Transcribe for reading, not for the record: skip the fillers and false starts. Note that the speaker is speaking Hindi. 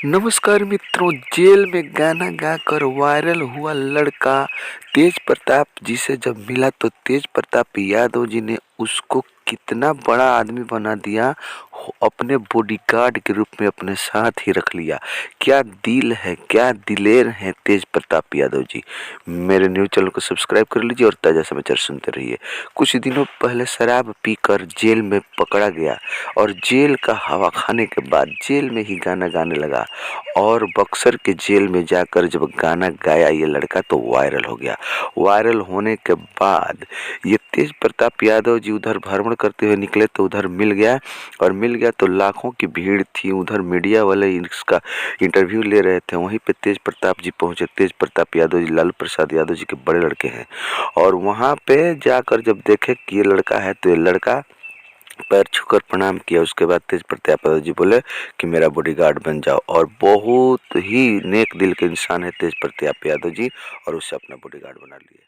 नमस्कार मित्रों। जेल में गाना गाकर वायरल हुआ लड़का तेज प्रताप जी से जब मिला तो तेज प्रताप यादव जी ने उसको कितना बड़ा आदमी बना दिया, अपने बॉडीगार्ड के रूप में अपने साथ ही रख लिया। क्या दिल है, क्या दिलेर है तेज प्रताप यादव जी। मेरे न्यूज़ चैनल को सब्सक्राइब कर लीजिए और ताज़ा समाचार सुनते रहिए। कुछ दिनों पहले शराब पीकर जेल में पकड़ा गया और जेल का हवा खाने के बाद जेल में ही गाना गाने लगा और बक्सर के जेल में जाकर जब गाना गाया ये लड़का तो वायरल हो गया। वायरल होने के बाद ये तेज प्रताप यादव जी उधर भ्रमण करते हुए निकले तो उधर मिल गया और मिल गया तो लाखों की भीड़ थी। उधर मीडिया वाले इसका इंटरव्यू ले रहे थे, वहीं पे तेज प्रताप जी पहुंचे। तेज प्रताप यादव जी लालू प्रसाद यादव जी के बड़े लड़के हैं और वहां पे जाकर जब देखे कि ये लड़का है तो ये लड़का पैर छूकर प्रणाम किया। उसके बाद तेज प्रताप यादव जी बोले कि मेरा बॉडीगार्ड बन जाओ और बहुत ही नेक दिल के इंसान है तेज प्रताप यादव जी और उससे अपना बॉडीगार्ड बना लिए।